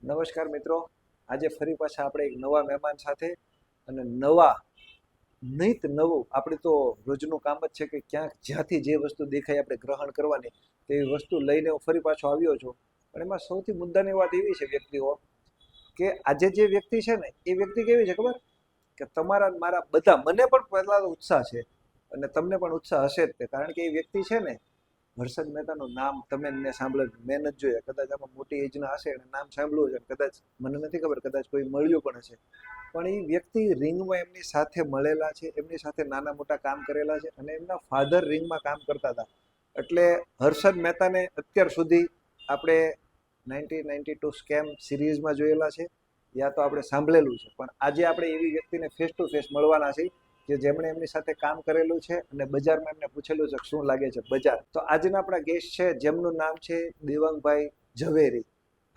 નમસ્કાર મિત્રો, આજે ફરી પાછા આપણે એક નવા મહેમાન સાથે અને નવા નવું આપણે તો રોજનું કામ જ છે કે ક્યાંક જ્યાંથી જે વસ્તુ દેખાય આપણે ગ્રહણ કરવાની તેવી વસ્તુ લઈને હું ફરી પાછો આવ્યો છું. પણ એમાં સૌથી મુદ્દાની વાત એવી છે વ્યક્તિઓ કે આજે જે વ્યક્તિ છે ને એ વ્યક્તિ કેવી છે ખબર કે તમારા મારા બધા મને પણ પહેલા તો ઉત્સાહ છે અને તમને પણ ઉત્સાહ હશે જ તે, કારણ કે એ વ્યક્તિ છે ને હર્ષદ મહેતાનું નામ તમે એને સાંભળ્યું, મેં નથી જોયા, કદાચ આમાં મોટી એજના હશે અને નામ સાંભળ્યું છે, કદાચ મને નથી ખબર, કદાચ કોઈ મળ્યું પણ હશે. પણ એ વ્યક્તિ રિંગમાં એમની સાથે મળેલા છે, એમની સાથે નાના મોટા કામ કરેલા છે અને એમના ફાધર રિંગમાં કામ કરતા હતા. એટલે હર્ષદ મહેતાને અત્યાર સુધી આપણે 1992 સ્કેમ સિરીઝમાં જોયેલા છે, યા તો આપણે સાંભળેલું છે, પણ આજે આપણે એવી વ્યક્તિને ફેસ ટુ ફેસ મળવાના છીએ કે જેમણે એમની સાથે કામ કરેલું છે અને બજારમાં એમને પૂછેલું છે શું લાગે છે બજાર. તો આજના આપણા ગેસ્ટ છે જેમનું નામ છે દેવાંગભાઈ ઝવેરી.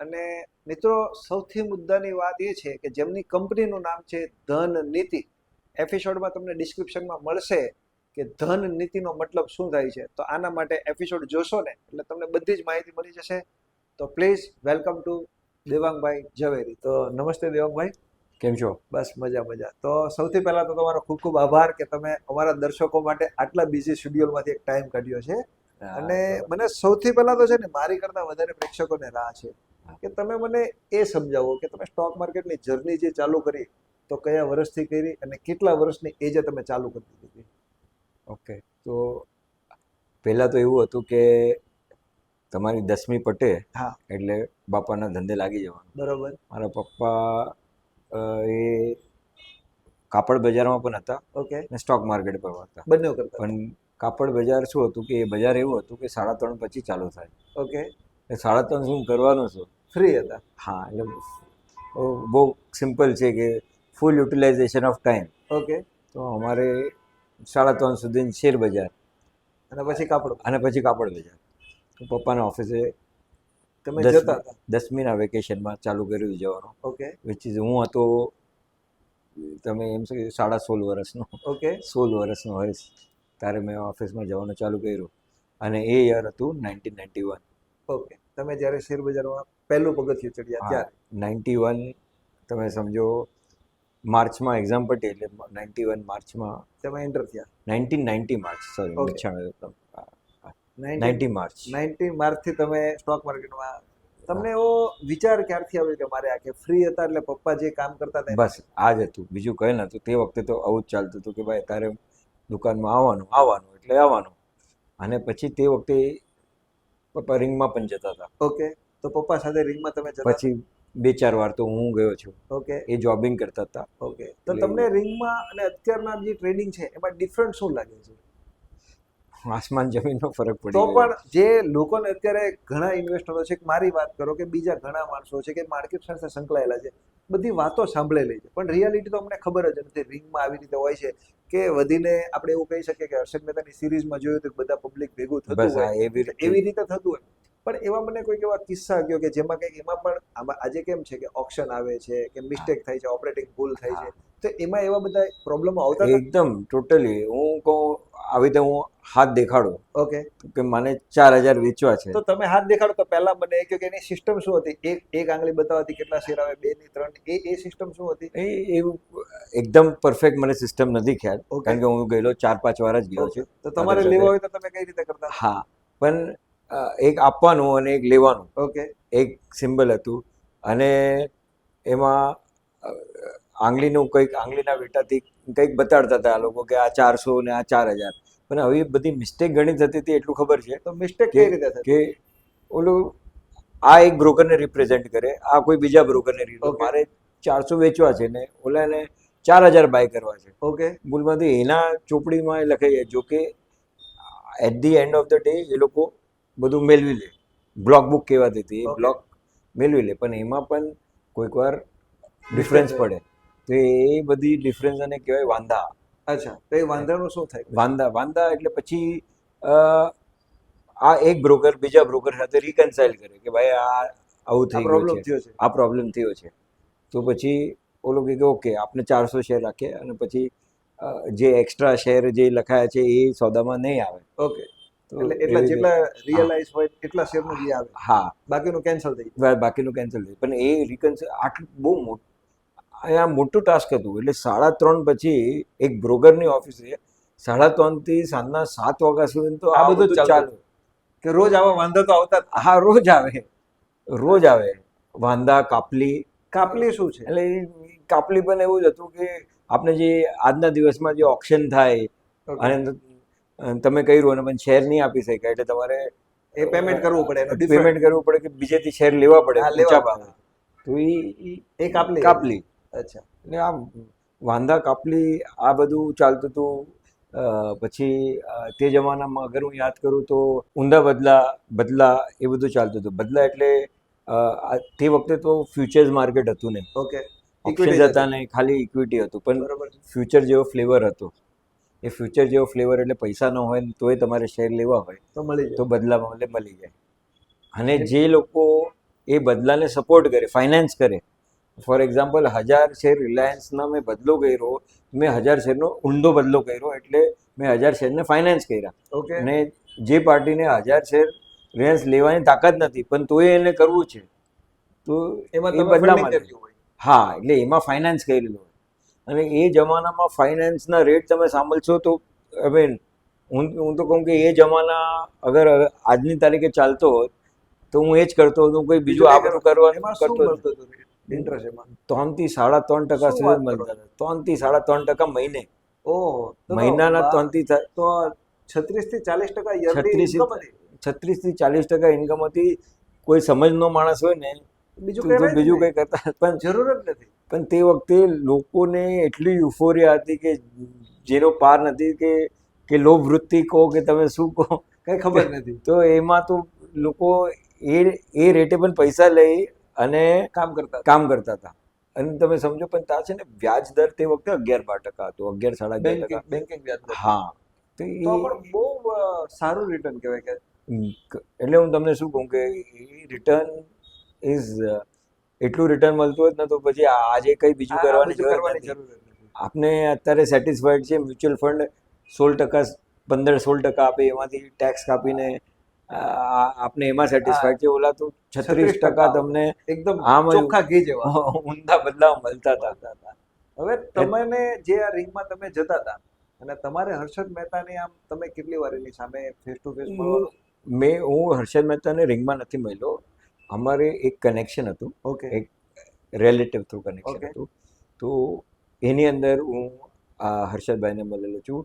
અને મિત્રો સૌથી મુદ્દાની વાત એ છે કે જેમની કંપનીનું નામ છે ધન નીતિ. એપિસોડમાં તમને ડિસ્ક્રિપ્શનમાં મળશે કે ધન નીતિનો મતલબ શું થાય છે. તો આના માટે એપિસોડ જોશો ને એટલે તમને બધી જ માહિતી મળી જશે. તો પ્લીઝ વેલકમ ટુ દેવાંગભાઈ ઝવેરી. તો નમસ્તે દેવાંગભાઈ, કેમ છો? બસ મજા મજા. તો સૌથી પહેલા તો તમારો ખૂબ ખૂબ આભાર કે તમે અમારા દર્શકો માટે આટલા બિઝી શેડ્યુલમાંથી એક ટાઈમ કાઢ્યો છે. અને મને સૌથી પહેલા તો છે ને મારી કરતા વધારે પ્રેક્ષકોને રાહ છે કે તમે મને એ સમજાવો કે તમે સ્ટોક માર્કેટની જર્ની જે ચાલુ કરી તો કયા વર્ષથી કરી અને કેટલા વર્ષની એજે તમે ચાલુ કરી દીધી? ઓકે, તો પહેલાં તો એવું હતું કે તમારી 10મી પટે હા, એટલે બાપાના ધંધે લાગી જવાનું. બરોબર. મારા પપ્પા એ કાપડ બજારમાં પણ હતા ઓકે, અને સ્ટોક માર્કેટ પર હતા. બંને કરતા. પણ કાપડ બજાર શું હતું કે એ બજાર એવું હતું કે 3:30 પછી ચાલુ થાય. ઓકે, એટલે 3:30 શું કરવાનું શું? ફ્રી હતા. હા, એટલે બહુ સિમ્પલ છે કે ફૂલ યુટિલાઇઝેશન ઓફ ટાઈમ. ઓકે, તો અમારે 3:30 સુધી શેર બજાર અને પછી કાપડ અને પછી કાપડ બજાર. તો પપ્પાના ઓફિસે તમે જતા હતા. 10મીના વેકેશનમાં ચાલુ કર્યું જવાનું. ઓકે, વિચ ઇઝ હું હતો તમે એમ છો કે 16.5 વર્ષનો, ઓકે, 16 વર્ષનો હોઈશ ત્યારે મેં ઓફિસમાં જવાનું ચાલુ કર્યું. અને એ યર હતું 1991. ઓકે. તમે જ્યારે શેર બજારમાં પહેલું પગથિયું ચડ્યા હા, ત્યારે 91 તમે સમજો માર્ચમાં એક્ઝામ પટી એટલે 91 માર્ચમાં તમે એન્ટર થયા. 1990 માર્ચ, સોરી ઓકે. 90 માર્ચ. 19 માર્ચથી તમે સ્ટોક માર્કેટમાં, તમને એવો વિચાર ક્યારથી આવ્યો કે મારે આ, કે ફ્રી હતા એટલે પપ્પા જે કામ કરતા હતા બસ આ જ હતું, બીજું કંઈ નહોતું. તે વખતે તો આવું જ ચાલતું હતું કે ભાઈ તારે દુકાનમાં આવવાનું એટલે આવવાનું. અને પછી તે વખતે પપ્પા રિંગમાં પણ જતા હતા. ઓકે, તો પપ્પા સાથે રિંગમાં તમે જતા? પછી 2-4 વાર તો હું ગયો છું. ઓકે, એ જોબિંગ કરતા હતા. ઓકે. તો તમને રિંગમાં અને અત્યારના જે ટ્રેડિંગ છે એમાં ડિફરન્ટ શું લાગે છે? આસમાન જમીનનો ફરક તો પડી ગયો. પણ જે લોકોને અત્યારે ઘણા ઇન્વેસ્ટરો છે, મારી વાત કરો કે બીજા ઘણા માણસો છે કે માર્કેટ સાથે સંકળાયેલા છે, બધી વાતો સાંભળેલી છે, પણ રિયાલિટી તો અમને ખબર જ નથી. રિંગમાં આવી રીતે હોય છે કે વધીને આપણે એવું કહી શકીએ કે હર્ષદ મહેતાની સિરીઝમાં જોયું તો બધા પબ્લિક ભેગું થતું બસ હોય, હા, એવી રીતે થતું હોય. પણ એવા મને કોઈક એવા કિસ્સા કહ્યો કે જેમાં કંઈક એમાં પણ આમાં આજે કેમ છે કે ઓપ્શન આવે છે કે મિસ્ટેક થાય છે, ઓપરેટિંગ ભૂલ થાય છે, તો એમાં એવા બધા પ્રોબ્લેમો આવતા હતા? એકદમ ટોટલી હું કહું આવી રીતે હું હાથ દેખાડું ઓકે, કે મને 4,000 વેચવા છે. તો તમે હાથ દેખાડો તો પહેલા મને એ કહ્યું કે એની સિસ્ટમ શું હતી? એક આંગળી બતાવવાથી કેટલા શેર આવે, 2 ની 3 ની, એ સિસ્ટમ શું હતી? એવું એકદમ પરફેક્ટ મને સિસ્ટમ નથી ખ્યાલ, Okay. કારણ કે હું ગયેલો 4-5 વાર જ ગયો Okay. છું. તો તમારે લેવા હોય તો તમે કઈ રીતે કરતા? હા, પણ એક આપવાનું અને એક લેવાનું, ઓકે, એક સિમ્બલ હતું. અને એમાં આંગળીનું કંઈક આંગળીના વેટાથી કંઈક બતાડતા હતા આ લોકો કે આ 400 ને આ 4,000. પણ આવી બધી મિસ્ટેક ઘણી થતી હતી એટલું ખબર છે. તો મિસ્ટેક કે કઈ રીતે થતી? કે ઓલું આ એક બ્રોકરને રિપ્રેઝેન્ટ કરે, આ કોઈ બીજા બ્રોકરને Okay. મારે 400 વેચવા છે ને ઓલાને 4,000 બાય કરવા છે. ઓકે, ભૂલમાંથી એના ચોપડીમાં એ લખાઈ જાય. જો કે at the end of the day એ લોકો બધું મેળવી લે, બ્લોક બુક કહેવાતી હતી, એ Okay. બ્લોક મેળવી લે, પણ એમાં પણ કોઈક વાર ડિફરન્સ પડે. તો એ બધી ડિફરન્સ અને કહેવાય વાંધા. અચ્છા, તો એ વાંધાનું શું થાય? વાંધા એટલે પછી આ એક બ્રોકર બીજા બ્રોકર સાથે રિકન્સાઇલ કરે કે ભાઈ આ આવું થઈ ગયું પ્રોબ્લેમ છે, થયો છે. આ પ્રોબ્લેમ થયો છે. તો પછી ઓલો કે ઓકે આપણે 400 શેર રાખીએ અને પછી જે એક્સ્ટ્રા શેર જે લખાયા છે એ સોદામાં નહીં આવે. ઓકે, તો એટલે એટલા એવી જેટલા રીતે- રિયલાઇઝ હોય એટલા શેરનું જે આવે હા બાકીનું કેન્સલ થઈ જાય. બાકીનું કેન્સલ થયું પણ એ રિકન્સિલ આટલું બહુ મોટું આ મોટું ટાસ્ક હતું એટલે 3:30 પછી એક બ્રોકરની ઓફિસે 3:30 થી સાંજના 7 વાગ્યા સુધી તો આ આ બધું જ બધું ચાલતું ચાલુ. કે રોજ આવા વાંધા તો આવતા જ. હા રોજ આવે વાંદા કાપલી. કાપલી શું છે? એટલે એ કાપલી પણ એવું જ હતું કે આપણે જે આજના દિવસમાં જે ઓપ્શન થાય Okay. અને તમે કર્યું અને પણ શેર નહીં આપી શકાય એટલે તમારે એ પેમેન્ટ કરવું પડે એનો different. પેમેન્ટ કરવું પડે કે બીજેથી શેર લેવા પડે હા, લેવા ઊંચા પડે. ભાવે. તો એ કાપલી કાપલી અચ્છા. એટલે આ વાંદા કાપલી આ બધું ચાલતું હતું. પછી તે જમાનામાં અગર હું યાદ કરું તો ઊંધા બદલા એ બધું ચાલતું હતું. બદલા એટલે તે વખતે તો ફ્યુચર્સ માર્કેટ હતું ને ઓકે. ઓપ્શન્સ હતા ને ખાલી ઇક્વિટી હતું પણ બરોબર. ફ્યુચર જેવો ફ્લેવર હતો. એ ફ્યુચર જેવો ફ્લેવર એટલે પૈસા ન હોય ને તોય તમારે શેર લેવા હોય તો મળી તો જાય. બદલામાં એટલે મળી જાય. અને જે લોકો એ બદલાને સપોર્ટ કરે ફાઇનાન્સ કરે ફોર એક્ઝામ્પલ 1000 શેર રિલાયન્સના મેં બદલો કર્યો મેં 1000 શેરનો ઊંધો બદલો કર્યો એટલે મેં 1000 શેરને ફાઇનાન્સ કર્યા. ઓકે. અને જે પાર્ટીને 1000 શેર રિલાયન્સ લેવાની તાકાત નથી પણ તોય એને કરવું છે તો એમાં એ તમે બદલામાં funding કર્યું હોય. હા એટલે એમાં ફાઇનાન્સ કરેલું હોય. અને એ જમાનામાં ફાઇનાન્સના રેટ તમે સાંભળશો તો I mean, હું તો કહું કે એ જમાના અગર આજની તારીખે ચાલતો હોત તો હું એ જ કરતો હતો કોઈ બીજું આ બધું કરવાનું એમાં શું કરતો જ મળતું હતું ઇન્ટરેસ્ટ એમાં? 3 થી 3.5% શું સુધી વાત મળતા કરો? હતા 3 થી 3.5% મહિને ઓહ, તો મહિનાના 3 થી તો 36 થી 40% યરલી 36 ઇન્કમ હતી. 36 થી 40% ઇન્કમ હતી. કોઈ સમજનો માણસ હોય ને બીજું તો કરાય જ બીજું નહીં. કંઈ કરતા પણ જરૂર જ નથી. પણ તે વખતે લોકોને એટલી યુફોરિયા હતી કે જેનો પાર નથી કે લોભ વૃત્તિ કહો કે તમે શું કહો કઈ ખબર નથી. તો એમાં તો લોકો એ રેટે પણ પૈસા લઈ અને કામ કરતા હતા. કામ કરતા હતા. અને તમે સમજો પણ ત્યાં છે ને વ્યાજ દર તે વખતે 11-12% હતો 11-11.5%. બેન્કિંગ વ્યાજ દર. હા તો તો પણ બહુ સારું રિટર્ન કહેવાય કે એટલે હું તમને શું કહું કે રિટર્ન ઇઝ એટલું રિટર્ન મળતું હોય ને તો પછી આજે કંઈ બીજું આ કરવાની બધું જરૂર કરવાની નથી. જરૂર જ નથી. આપને અત્યારે સેટિસ્ફાઈડ છે મ્યુચ્યુઅલ ફંડ 16% 15-16% આપે એમાંથી ટેક્સ કાપીને આપને એમાં સેટિસ્ફાઈડ છે. ઓલા તો 36% તમને એકદમ આમ જ ચોખ્ખા ઘી જેવા ઊંધા બદલાવ મળતા હતા. મળતા હતા. હવે તમને જે આ રિંગમાં તમે જતા હતા અને તમારે હર્ષદ મહેતાની આમ તમે કેટલી વાર એની સામે ફેસ ટુ ફેસ મળવાનું? હું હર્ષદ મહેતાને રિંગમાં નથી મળ્યો. અમારે એક કનેક્શન હતું ઓકે. એક રિલેટિવ થ્રુ કનેક્શન Okay. હતું તો એની અંદર હું હર્ષદભાઈને મળેલો છું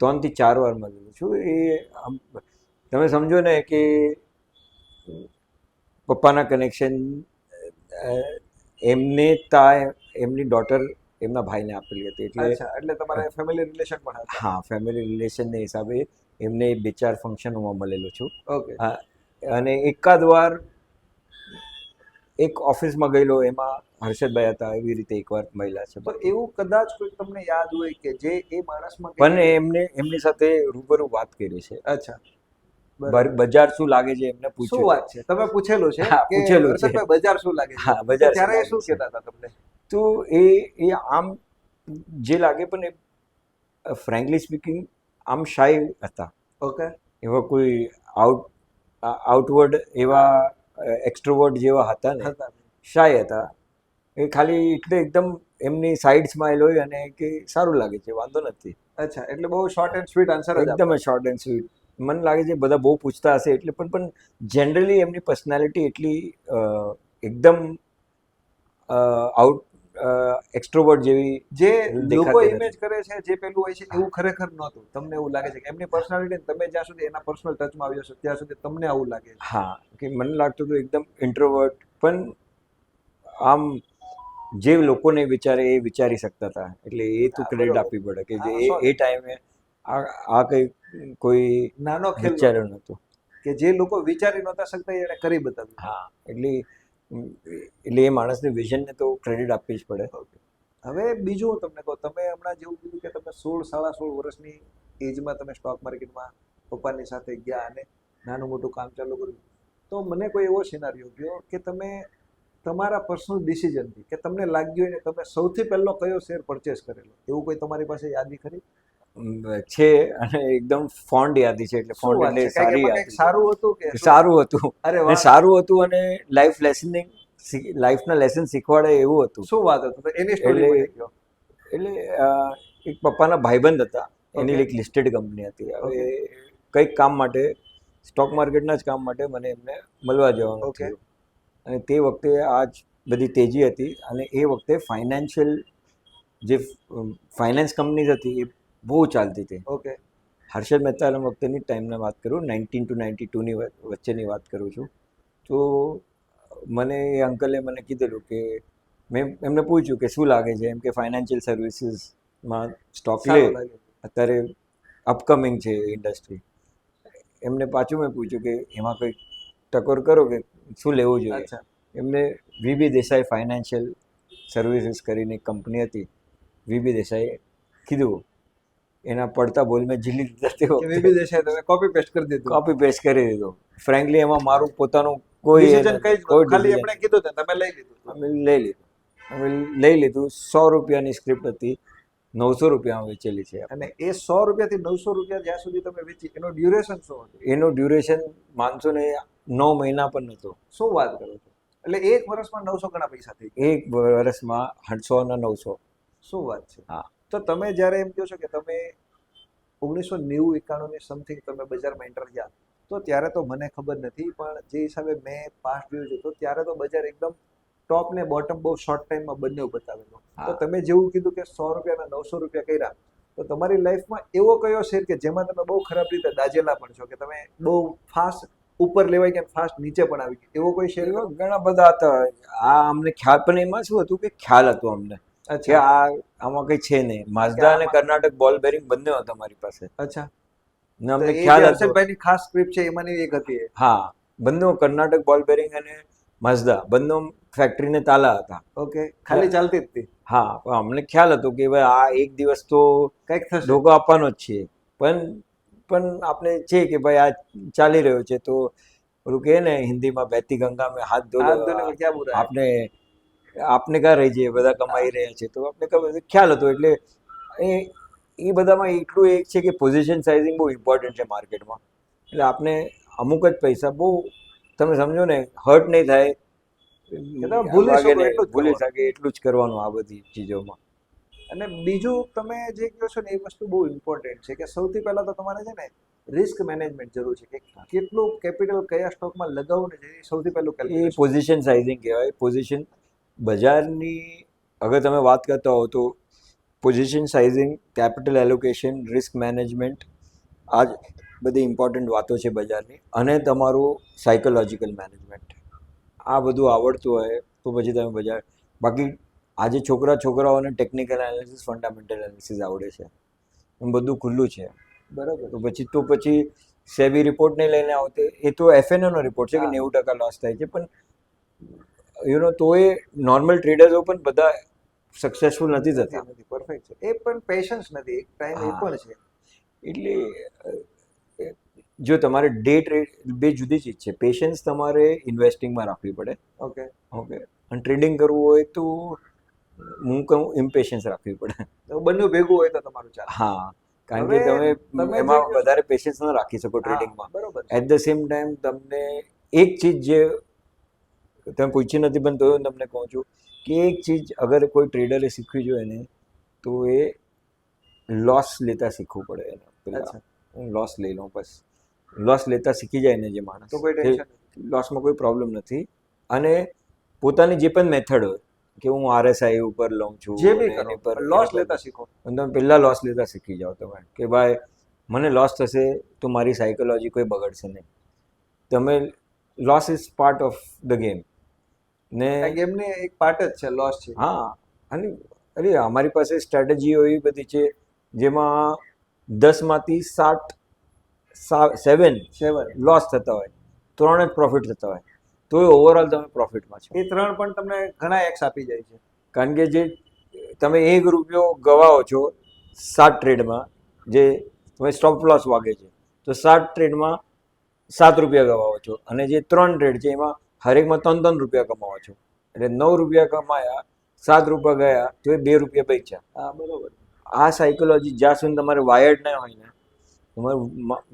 3 થી 4 વાર મળેલો છું. એ તમે સમજો ને કે પપ્પાના કનેક્શન એમની ડોટર એમના ભાઈને આપેલી હતી એટલે અચ્છા, એટલે તમારે ફેમિલી રિલેશન પણ હતા. હા ફેમિલી રિલેશનને હિસાબે એમને 2-4 ફંક્શનોમાં મળેલો છું. ઓકે. અને એકાદ વાર એક ઓફિસમાં ગયેલો એમાં હર્ષદભાઈ હતા એવી રીતે એકવાર મહિલા છે તો એવું કદાચ કોઈ તમને યાદ હોય કે જે એ માણસમાં પણ એમની સાથે રૂબરૂ વાત કરી છે. અચ્છા, બરાબર. બજાર શું લાગે છે એમને શું પૂછ્યું વાત છે? તમે પૂછેલું છે હા, કે પૂછેલું છે. હર્ષદભાઈ બજાર શું લાગે છે? હા, તો બજાર શું ત્યારે એ લાગે શું છે? કહેતા હતા તમને? તો એ આમ જે લાગે પણ એ ફ્રેન્કલી સ્પીકિંગ આમ શાય હતા. ઓકે. એવા કોઈ આઉટવર્ડ એવા એક્સ્ટ્રોવર્ડ જેવા હતા ને હતા. શાય હતા. એ ખાલી એટલે એકદમ એમની સાઈડ સ્માઇલ હોય અને કે સારું લાગે છે વાંધો નથી. અચ્છા, એટલે બહુ શોર્ટ એન્ડ સ્વીટ આન્સર જ એકદમ શોર્ટ એન્ડ સ્વીટ. મને લાગે છે બધા બહુ પૂછતા હશે એટલે પણ જનરલી એમની પર્સનાલિટી એટલી એકદમ આઉટ એક્સ્ટ્રોવર્ટ જેવી જે દેખાતી લોકો નથી. ઇમેજ કરે છે જે પેલું હોય છે એવું ખરેખર નહોતું. તમને એવું લાગે છે કે એમની પર્સનાલિટી તમે જ્યાં સુધી એના પર્સનલ ટચમાં આવ્યો છો ત્યાં સુધી તમને આવું લાગે છે? હા કે મને લાગતું હતું એકદમ ઇન્ટ્રોવર્ટ પણ આમ જે લોકોને વિચારે એ વિચારી શકતા હતા એટલે એ તો હા, ક્રેડિટ બરોબર. આપવી પડે કે હા, જે 100%. એ ટાઈમે આ કંઈ કોઈ નાનો ખેલ વિચાર્યું નહોતું. કે જે લોકો વિચારી નહોતા શકતા એ એણે કરી બતાવ્યું. હા એટલે એ માણસની વિઝનને તો ક્રેડિટ આપવી જ પડે. હવે બીજું હું તમને કહું, તમે હમણાં જેવું કીધું કે તમે 16-16.5 વર્ષની એજમાં તમે સ્ટોક માર્કેટમાં પપ્પાની સાથે ગયા અને નાનું મોટું કામ ચાલુ કર્યું, તો મને કોઈ એવો સિનારીઓ કહો કે તમે તમારા પર્સનલ ડિસિઝનથી કે તમને લાગ્યું હોય ને તમે સૌથી પહેલો કયો શેર પરચેસ કરેલો એવું કોઈ તમારી પાસે યાદી ખરી? છે અને એકદમ ફોન્ડ યાદી છે, એટલે શું ફોન્ડ વાત એટલે છે, કાંઈક સારી એમાં કંઈક યાદી સારું હતું કે છે. શું? સારું હતું, અરે અને વાહ, સારું હતું, અને લાઈફના લેસન શીખવાડે એવું હતું. શું વાત હતું, તો એની સ્ટોરી એટલે મને કહો. એટલે એક પપ્પાના ભાઈબંધ હતા, એની Okay. એક લિસ્ટેડ કંપની હતી. હવે Okay. કંઈક કામ માટે, સ્ટોક માર્કેટના જ કામ માટે મને એમને મળવા જવાનું Okay. થયું. અને તે વખતે આ જ બધી તેજી હતી, અને એ વખતે જે ફાઇનાન્સ કંપનીઝ હતી એ બહુ ચાલતી હતી. ઓકે. હર્ષદ મહેતાના વખતેની ટાઈમની વાત કરું, 19 to 92ની વચ્ચેની વાત કરું છું. તો મને એ અંકલે મને કીધેલું કે, મેં એમને પૂછ્યું કે શું લાગે છે, એમ કે ફાઇનાન્શિયલ સર્વિસીસમાં સ્ટોક લે, સારું લાગ્યું. અત્યારે અપકમિંગ છે ઇન્ડસ્ટ્રી. એમને પાછું મેં પૂછ્યું કે એમાં કંઈક ટકોર કરો કે શું લેવું જોઈએ. અચ્છા. એમને વીબી દેસાઈ ફાઇનાન્શિયલ સર્વિસીસ કરીને એક કંપની હતી, વીબી દેસાઈએ કીધું. એના પડતા બોલ મેં ઝીલી લીધા તે કે વખતે, વીબી દેસાઈ તમે કોપી પેસ્ટ કરી દીધું. કોપી પેસ્ટ કરી દીધો. ફ્રેન્કલી એમાં મારું પોતાનું કોઈ ડિસિઝન કઈ જ કોઈ નહોતું, ખાલી decision આપણે કીધું તો તમે લઈ લીધું. અમે લઈ લીધું. અમે લઈ લીધું. 100 રૂપિયાની સ્ક્રિપ્ટ હતી, 900 રૂપિયામાં વેચેલી છે. અને એ 100 રૂપિયાથી 900 રૂપિયા જ્યાં સુધી તમે વેચી, એનો ડ્યુરેશન શું હતું? એનો ડ્યુરેશન માનસો ને 9 મહિના પણ નહોતો. શું વાત કરો છો? એટલે એક વર્ષમાં 900 ગણા પૈસા થઈ ગયા. એક વર્ષમાં 100 ના 900. શું વાત છે? હા. તો તમે જ્યારે એમ કહો છો કે તમે 1990-91 ની સમથિંગ તમે બજારમાં એન્ટર થયા, તો ત્યારે તો મને ખબર નથી, પણ જે હિસાબે મેં પાસ્ટ જોયું છે, તો ત્યારે તો બજાર એકદમ ટોપ ને બોટમ બહુ શોર્ટ ટાઈમમાં બંને બતાવેલું. તો હા. તમે જેવું કીધું કે 100 રૂપિયાના 900 રૂપિયા કર્યા, તો તમારી લાઈફમાં એવો કયો શેર કે જેમાં તમે બહુ ખરાબ રીતે દાજેલા પણ છો, કે તમે બહુ ફાસ્ટ ઉપર લેવાય ગયા, ફાસ્ટ નીચે પણ આવી ગયા, એવો કોઈ શેર એવા ખરો? ઘણા બધા હતા. આ અમને ખ્યાલ, પણ એમાં શું હતું કે ખ્યાલ હતું અમને કે અચ્છા. આમાં કઈ છે નહીં. માઝદા અને કર્ણાટક બોલ બેરિંગ બંને હતા મારી પાસે, અચ્છા. ને તો અમને એ જે ખ્યાલ હતો. હર્ષદભાઈની ખાસ સ્ક્રિપ્ટ છે એમાંની એક હતી એ. હા, બંને કર્ણાટક બોલ બેરિંગ અને માઝદા બંને ફેક્ટરીને તાલા હતા. ઓકે, ખાલી ચાલતી જ હતી. હા, પણ અમને ખ્યાલ હતો કે ભાઈ આ એક દિવસ તો કંઈક થશે. ધોકો આપવાનો જ છે. પણ આપણે છે કે ભાઈ આ ચાલી રહ્યો છે, તો ઓલું કહે ને હિન્દીમાં, બહેતી ગંગા મેં હાથ ધો લો, હાથ ધોને મેં ક્યાં બુરા હૈ. આપને ક્યાં રહી જઈએ, બધા કમાઈ રહ્યા છે, તો આપણે ખ્યાલ હતો. એટલે એ બધામાં એટલું એક છે કે પોઝિશન સાઇઝિંગ બહુ ઇમ્પોર્ટન્ટ છે માર્કેટમાં. એટલે આપણે અમુક જ પૈસા બહુ, તમે સમજો ને, હર્ટ નહીં થાય, તમે ભૂલી વાગે શકો નહીં, એટલું જ ભૂલી કરવાનું. શકે એટલું જ કરવાનું આ બધી ચીજોમાં. અને બીજું તમે જે કહો છો ને, એ વસ્તુ બહુ ઇમ્પોર્ટન્ટ છે કે સૌથી પહેલા તો તમારે છે ને રિસ્ક મેનેજમેન્ટ જરૂર છે, કે કેટલું કેપિટલ કયા સ્ટોકમાં લગાવવું ને, એ સૌથી પહેલું એ કેલ્ક્યુલેશન. પોઝિશન સાઇઝિંગ કહેવાય. પોઝિશન બજારની અગર તમે વાત કરતા હો તો position sizing, capital allocation, risk management, આ જ બધી ઇમ્પોર્ટન્ટ વાતો છે બજારની. અને તમારું સાયકોલોજીકલ મેનેજમેન્ટ, આ બધું આવડતું હોય તો પછી તમે બજાર. બાકી આજે છોકરાઓને ટેકનિકલ એનાલિસિસ, ફંડામેન્ટલ એનાલિસિસ આવડે છે, એમ બધું ખુલ્લું છે. બરાબર. તો પછી સેબી રિપોર્ટ નહીં લઈને આવતે, એ તો એફએનઓ નો રિપોર્ટ છે કે હા. 90% લોસ થાય છે, પણ તો એ નોર્મલ ટ્રેડર્સો પણ બધા સક્સેસફુલ નથી થતા. પરફેક્ટ છે. એ પણ પેશન્સ નથી, એક ટાઈમ એ હા. પણ છે. એટલે જો તમારે ડે ટ્રેડ, બે જુદી ચીજ છે. પેશન્સ તમારે ઇન્વેસ્ટિંગમાં રાખવી પડે. ઓકે. ઓકે. અને ટ્રેડિંગ કરવું હોય તો હું કહું ઇમ્પેશન્સ રાખવી પડે. તો બંને ભેગું હોય તો તમારું ચાલે. હા, કારણ કે હવે તમે તમે જે એમાં કહો છો- વધારે પેશન્સ ન રાખી શકો હા, ટ્રેડિંગમાં. બરોબર છે. એટ ધ સેમ ટાઈમ તમને એક ચીજ જે તમે પૂછી નથી, પણ તો હું તમને કહું છું કે એક ચીજ અગર કોઈ ટ્રેડરે શીખવી જોઈએ ને, તો એ લોસ લેતા શીખવું પડે એને. પેલા અચ્છા. હું લોસ લઈ લઉં, બસ. લોસ લેતા શીખી જાય ને જે માણસ, તો કોઈ ટેન્શન નથી. લોસમાં કોઈ પ્રોબ્લેમ નથી. અને પોતાની જે પણ મેથડ હોય, કે હું આરએસઆઈ ઉપર લઉં છું, જે બી અને એની કરો, પર લોસ લેતા શીખો. અને તમે પહેલાં લોસ લેતા શીખી જાઓ તમે, કે ભાઈ મને લોસ થશે તો મારી સાયકોલોજી કોઈ બગડશે નહીં. તમે loss is part of the game. ને આ ગેમની એક પાર્ટ જ છે, લોસ છે. હા, અને અરે અમારી પાસે સ્ટ્રેટેજીઓ એવી બધી છે જેમાં 10માંથી 7 લોસ થતા હોય, 3 જ પ્રોફિટ થતા હોય, તો એ ઓવરઓલ તમે પ્રોફિટમાં છો. એ 3 પણ તમને ઘણા એક્સ આપી જાય છે. કારણ કે જે તમે 1 રૂપિયો ગવાઓ છો 7 ટ્રેડમાં, જે તમે સ્ટોપ લોસ વાગે છે, તો 7 ટ્રેડમાં 7 રૂપિયા ગવાઓ છો, અને જે 3 ટ્રેડ છે એમાં હરેકમાં 3 રૂપિયા કમાવો છો. એટલે 9 રૂપિયા કમાયા, 7 રૂપિયા ગયા, તો એ 2 રૂપિયા બચ્યા. હા, બરોબર. આ સાયકોલોજી જ્યાં સુધી તમારે વાયર્ડ ના હોય ને તમારું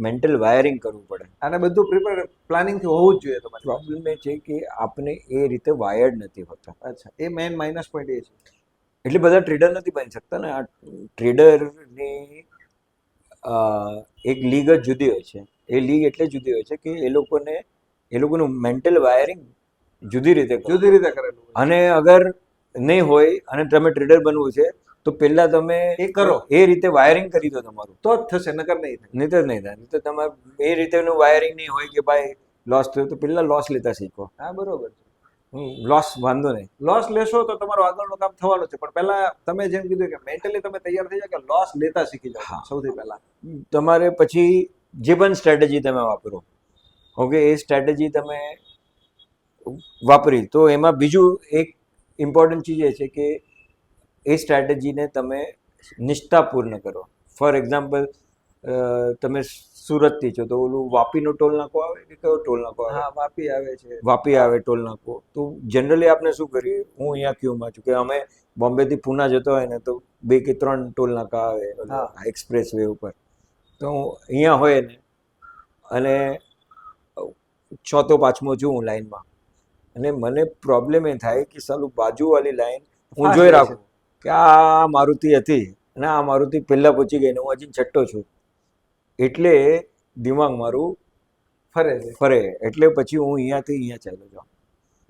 મેન્ટલ વાયરિંગ કરવું પડે. આને બધું પ્રિપેર પ્લાનિંગથી હોવું જ જોઈએ તમારે. પ્રોબ્લેમ એ છે કે આપણે એ રીતે વાયર્ડ નથી હોતા. અચ્છા, એ મેઇન માઇનસ પોઈન્ટ એ છે. એટલે બધા ટ્રેડર નથી બની શકતા ને. આ ટ્રેડરની એક લીગ જ જુદી હોય છે. એ લીગ એટલે જુદી હોય છે કે એ લોકોનું મેન્ટલ વાયરિંગ જુદી રીતે જુદી રીતે કરેલું હોય. અને અગર નહીં હોય અને તમે ટ્રેડર બનવું છે તો પહેલા તમે એ કરો. એ રીતે વાયરિંગ કરી દો તમારું, તો જ થશે, નકર નહીં થાય. નહીં તો નહીં થાય. નહીં તો તમારે એ રીતેનું વાયરિંગ નહીં હોય કે ભાઈ લોસ થયો તો પહેલા લોસ લેતા શીખો. હા, બરોબર છે. લોસ વાંધો નહીં, લોસ લેશો તો તમારું આગળનું કામ થવાનું છે, પણ પહેલા તમે જેમ કીધું કે મેન્ટલી તમે તૈયાર થઈ જાઓ કે લોસ લેતા શીખી જાઓ. હા. સૌથી પહેલા તમારે પછી જે પણ સ્ટ્રેટેજી તમે વાપરો, ઓકે, એ સ્ટ્રેટેજી તમે વાપરી તો એમાં બીજું એક ઇમ્પોર્ટન્ટ ચીજ એ છે કે એ સ્ટ્રેટેજીને તમે નિષ્ઠાપૂર્ણ કરો. ફોર એક્ઝામ્પલ, તમે સુરતથી છો તો ઓલું વાપીનો ટોલ નાકો આવે કે કયો ટોલ નાકો આવે? હા, વાપી આવે છે. વાપી આવે ટોલ નાકો. તો જનરલી આપણે શું કરીએ, હું અહીંયા ક્યુમાં છું કે અમે બોમ્બેથી પૂના જતો હોય ને તો 2 કે 3 ટોલ નાકા આવે હા. એક્સપ્રેસ વે ઉપર. તો અહીંયા હોય ને અને ચોથો પાંચમો છું હું લાઈનમાં, અને મને પ્રોબ્લેમ એ થાય કે સાલું બાજુવાળી લાઈન હું Fast જોઈ રહે રાખું કે આ મારુતિ હતી અને આ મારુતિ પહેલા પહોંચી ગઈ ને હું હજી છઠ્ઠો છું. એટલે દિમાગ મારું ફરે છે. ફરે. એટલે પછી હું અહીંયાથી અહીંયા ચાલ્યો જાઉં.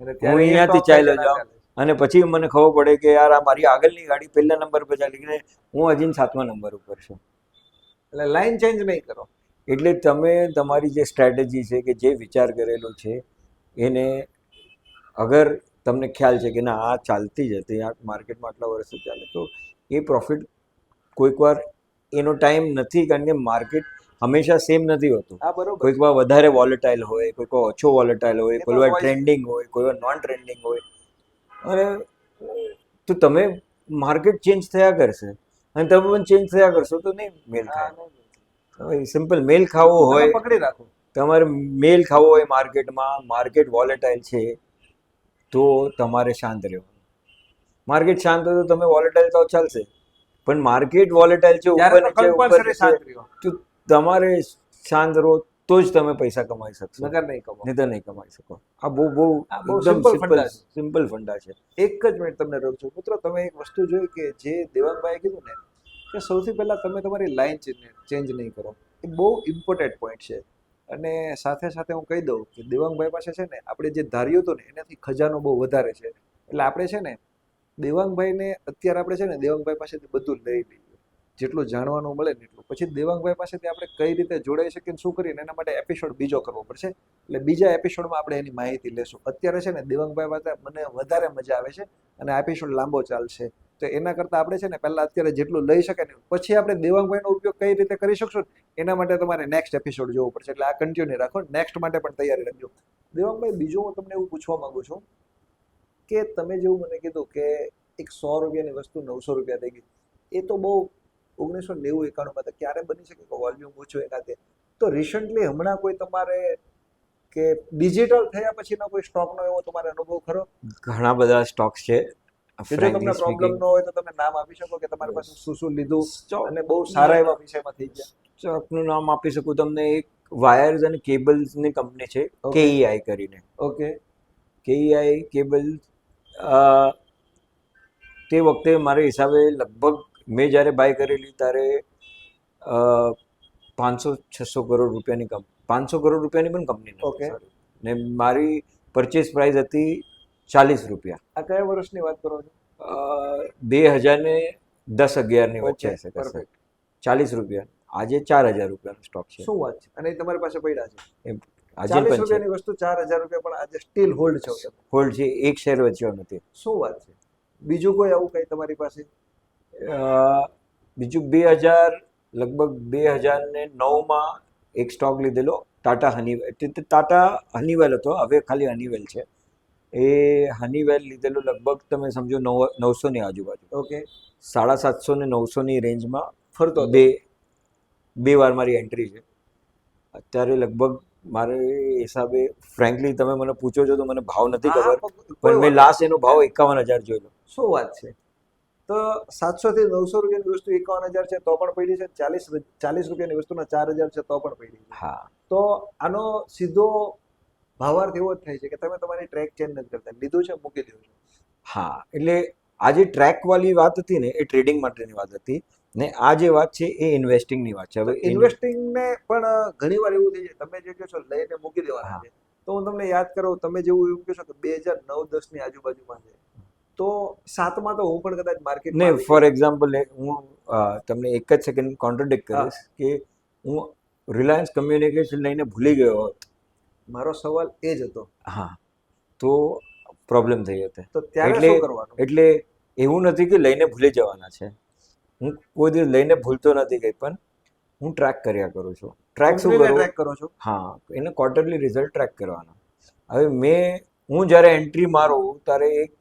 અને હું ત્યારે એ અહીંયાથી stop થાય ચાલ્યો કે ના જાઉં. ચાલે. અને પછી મને ખબર પડે કે યાર આ મારી આગળની ગાડી પહેલા નંબર પર ચાલી ગઈ ને હું હજી 7મા નંબર ઉપર છું. એટલે લાઈન ચેન્જ નહીં કરો. એટલે તમે તમારી જે સ્ટ્રેટેજી છે કે જે વિચાર કરેલો છે એને અગર તમને ખ્યાલ છે કે ના આ ચાલતી જ હતી, આ માર્કેટમાં આટલા વર્ષથી ચાલે, તો એ પ્રોફિટ કોઈક વાર એનો ટાઈમ નથી, કારણ કે માર્કેટ હંમેશા સેમ નથી હોતું. હા, બરોબર. કોઈક વાર વધારે વોલેટાઇલ હોય, કોઈક વાર ઓછો વોલેટાઇલ હોય, એ તો કોઈ વાર હોય જ. ટ્રેન્ડિંગ હોય, કોઈ વાર નોન ટ્રેન્ડિંગ હોય. અને તો તમે માર્કેટ ચેન્જ થયા કરશે અને તમે પણ ચેન્જ થયા કરશો તો નહીં મેલ હા, થાય. સિમ્પલ મેલ ખાવો તમે હોય, પકડી રાખો. તમારે મેલ ખાવો હોય માર્કેટમાં, માર્કેટ વોલેટાઇલ છે તો તમારે શાંત રહેવાનું. માર્કેટ શાંત હોય તો તમે વોલેટાઇલ તો ચાલશે, પણ માર્કેટ વોલેટાઇલ છે, ત્યારે ઉપર તો નીચે ઉપર compulsory નીચે, શાંત રહ્યો. તો તમારે શાંત રહો તો જ તમે પૈસા કમાઈ શકશો, નકર નહીં કમાઓ. નહીં તો નહીં કમાઈ શકો. આ બહુ બહુ આ બહુ એકદમ simple ફંડા છે. સિમ્પલ ફંડા છે. એક જ મિનિટ તમને રોકું છું. મિત્રો, તમે એક વસ્તુ જોઈ કે જે દેવાંગભાઈએ કીધું ને કે સૌથી પહેલા તમે તમારી લાઈન ચેન્જ નહીં કરો. એ બહુ ઇમ્પોર્ટન્ટ પોઈન્ટ છે. અને સાથે સાથે હું કહી દઉં કે દેવાંગભાઈ પાસે છે ને આપણે જે ધાર્યું હતું ને એનાથી ખજાનો બહુ વધારે છે. એટલે આપણે છે ને દેવાંગભાઈને અત્યારે આપણે છે ને દેવાંગભાઈ પાસેથી બધું લઈ લઈએ, જેટલું જાણવાનું મળે ને એટલું. પછી દેવાંગભાઈ પાસેથી આપણે કઈ રીતે જોડાઈ શકીએ ને શું કરીએ એના માટે એપિસોડ બીજો કરવો પડશે. એટલે બીજા એપિસોડમાં આપણે એની માહિતી લેશું. અત્યારે છે ને દેવાંગભાઈ પાસે મને વધારે મજા આવે છે અને આ એપિસોડ લાંબો ચાલશે. તો એના કરતાં આપણે છે ને પહેલાં અત્યારે જેટલું લઈ શકે ને પછી આપણે દેવાંગભાઈનો ઉપયોગ કઈ રીતે કરી શકશું એના માટે તમારે નેક્સ્ટ એપિસોડ જોવો પડશે. એટલે આ કન્ટિન્યુ રાખો, નેક્સ્ટ માટે પણ તૈયારી રાખજો. દેવાંગભાઈ, બીજું હું તમને એવું પૂછવા માંગુ છું કે તમે જેવું મને કીધું કે એક 100 રૂપિયાની વસ્તુ 900 રૂપિયા થઈ ગઈ, એ તો બહુ 1990-91 માં ક્યારે બની શકે કે વોલ્યુમ ઓછો એકાદે. તો રિસન્ટલી હમણાં કોઈ તમારે કે ડિજિટલ થયા પછીનો કોઈ સ્ટોકનો એવો તમારે અનુભવ ખરો ઘણા બધા સ્ટોક્સ છે. કે જો તમને પ્રોબ્લેમ ન હોય તો તમે નામ આપી શકો કે તમારી પાસે શું શું લીધું અને બહુ સારા એવા વિષયમાં થઈ ગયા? સ્ટોકનું નામ આપી શકું તમને. એક વાયર્સ અને કેબલ્સની કંપની છે, Okay. KEI કરીને. ઓકે. KEI કેબલ તે વખતે મારા હિસાબે લગભગ મેં જ્યારે બાય કરેલી ત્યારે 500-600 કરોડ રૂપિયાની 500 કરોડ રૂપિયાની પણ કંપની Okay. ને મારી પરચેસ પ્રાઇસ હતી 40 રૂપિયા. આ કયા વર્ષની વાત કરો છો? 2010-11ની વચ્ચે Okay, હશે કશે. perfect. 40 રૂપિયા. આજે 4000 રૂપિયાનો સ્ટોક છે. શું વાત છે? અને એ તમારી પાસે પડ્યા છે? આજે 40 પણ છે, રૂપિયાની વસ્તુ 4000 રૂપિયા પણ આજે સ્ટીલ હોલ્ડ છે. હોલ્ડ છે, એક શેર વેચ્યો નથી. શું વાત છે? બીજું કોઈ આવું કઈ તમારી પાસે? બીજું લગભગ 2009માં એક સ્ટોક લીધેલો, ટાટા હનીવેલ. ટાટા હનીવેલ હતો, હવે ખાલી હનીવેલ છે. એ હનીવેલ લીધેલો લગભગ તમે સમજો 900ની આજુબાજુ. ઓકે. 750 ને 900ની રેન્જમાં ફરતો હતો. બે વાર મારી એન્ટ્રી છે. અત્યારે લગભગ મારે હિસાબે ફ્રેન્કલી તમે મને પૂછો છો તો મને ભાવ નથી હા, ખબર, કોઈ પણ મેં વાંધો લાસ્ટ એનો ભાવ 51,000 જોયેલો. શું વાત છે? તો 700 થી 900 રૂપિયાની વસ્તુ 51,000 છે તો પણ પડી છે, 40 રૂપિયાની વસ્તુના 4,000 છે તો પણ પડી છે. હા તો આનો સીધો ભાવાર્થ એવો જ થાય છે કે તમે તમારી ટ્રેક ચેન્જ નથી કરતા, લીધું છે મૂકી દો છો. હા એટલે આ જે ટ્રેક વાળી વાત હતી ને એ ટ્રેડિંગ માટેની વાત હતી, ને આ જે વાત છે એ ઇન્વેસ્ટિંગની વાત છે. હવે ઇન્વેસ્ટિંગ ને પણ ઘણી વાર એવું થઈ જાય, તમે જે કહો છો લઈને મૂકી દેવાના હા. છે, તો હું તમને યાદ કરું, તમે જેવું એવું કહો છો કે 2009-10 ની આજુબાજુમાં છે, તો 7માં તો હું પણ કદાચ માર્કેટમાં ને આવી ફોર ગયો. એક્ઝામ્પલ હું તમને એક જ સેકન્ડ કોન્ટ્રાડિક્ટ હા. કરીશ કે હું રિલાયન્સ કમ્યુનિકેશન લઈને ભૂલી ગયો હોત, મારો સવાલ એ જ હતો, હા, તો પ્રોબ્લેમ થઈ હતી. તો ત્યારે એટલે શું કરવાનું? એટલે એવું નથી કે લઈને ભૂલી જવાના છે. હું કોઈ દિવસ લઈને ભૂલતો નથી કંઈ પણ, હું ટ્રેક કર્યા કરું છું. ટ્રેક શું કંપનીને કરું? ટ્રેક કરો છો? હા, એને ક્વાર્ટરલી રિઝલ્ટ ટ્રેક કરવાના. હવે હું જ્યારે એન્ટ્રી મારું ત્યારે એક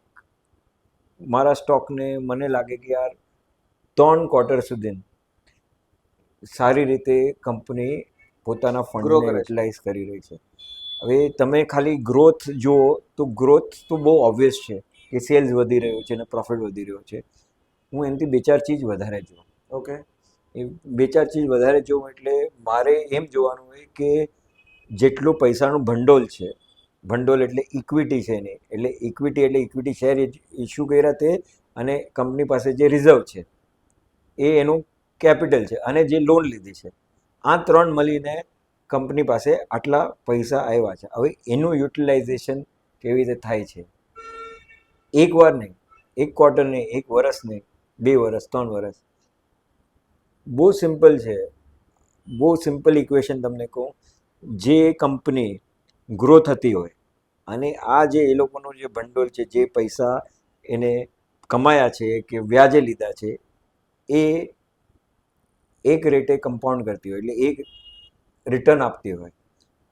મારા સ્ટોકને મને લાગે કે યાર 3 ક્વાર્ટર સુધી સારી રીતે કંપની પોતાના Grow ફંડને કરે છે. યુટિલાઇઝ કરી રહી છે. હવે તમે ખાલી ગ્રોથ જુઓ તો ગ્રોથ તો બહુ ઓબ્વિયસ છે કે સેલ્સ વધી રહ્યો છે અને પ્રોફિટ વધી રહ્યો છે. હું એનાથી 2-4 ચીજ વધારે જોઉં. ઓકે. એ 2-4 ચીજ વધારે જોઉં એટલે મારે એમ જોવાનું હોય કે જેટલું પૈસાનું ભંડોળ છે, ભંડોળ એટલે ઇક્વિટી છે નહીં, એટલે ઇક્વિટી શેર ઇસ્યુ કર્યા તે, અને કંપની પાસે જે રિઝર્વ છે એ એનું કેપિટલ છે, અને જે લોન લીધી છે, આ 3 મળીને કંપની પાસે આટલા પૈસા આવ્યા છે. હવે એનું યુટિલાઇઝેશન કેવી રીતે થાય છે, એક વાર નહીં, એક ક્વાર્ટર નહીં, એક વર્ષ નહીં, 2 વર્ષ, 3 વર્ષ. બહુ સિમ્પલ છે, બહુ સિમ્પલ ઇક્વેશન તમને કહું. જે કંપની ગ્રો થતી હોય અને આ જે એ લોકોનું જે ભંડોળ છે, જે પૈસા એને કમાયા છે કે વ્યાજે લીધા છે, એ એક રેટે કમ્પાઉન્ડ કરતી હોય, એટલે એક રિટર્ન આપતી હોય,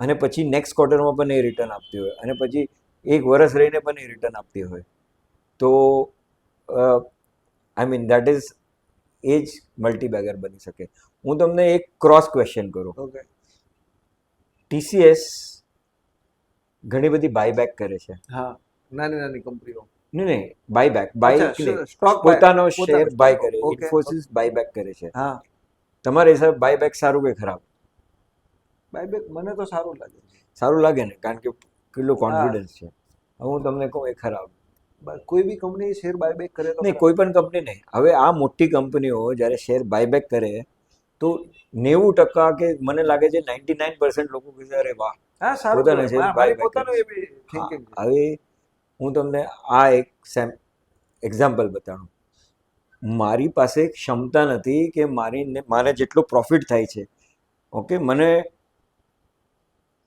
અને પછી નેક્સ્ટ ક્વાર્ટરમાં પણ એ રિટર્ન આપતી હોય, અને પછી એક વર્ષ રહીને પણ એ રિટર્ન આપતી હોય, તો આઈ મીન દેટ ઇઝ એ જ મલ્ટીબેગર બની શકે. હું તમને એક ક્રોસ ક્વેશ્ચન કરું. ઓકે. TCS ઘણી બધી બાયબેક કરે છે. હા, નાની નાની કંપનીઓ. નહીં, બાયબેક, બાય સ્ટોક પોતાનો શેર બાય કરે. ઓકે. ઇન્ફોસિસ બાયબેક કરે છે. હા, તમારા હિસાબે બાયબેક સારું કે ખરાબ? બાયબેક મને તો સારું લાગે છે. સારું લાગે ને, કારણ કે કેટલું કોન્ફિડન્સ છે. હવે હું તમને કહું એ ખરાબ. કોઈ બી કંપની શેર બાયબેક કરે તો નહીં, કોઈ પણ કંપની નહીં. હવે આ મોટી કંપનીઓ જ્યારે શેર બાયબેક કરે તો 90% કે મને લાગે છે 99% લોકો કહેશે અરે વાહ, હા, સારું પોતાના કહેવાય. શેર મારી બાયબેક પોતાનું કરે એવી છે. thinking છે. હવે હું તમને આ એક એક્ઝામ્પલ બતાડું. મારી પાસે ક્ષમતા નથી કે મારે જેટલો પ્રોફિટ થાય છે, ઓકે,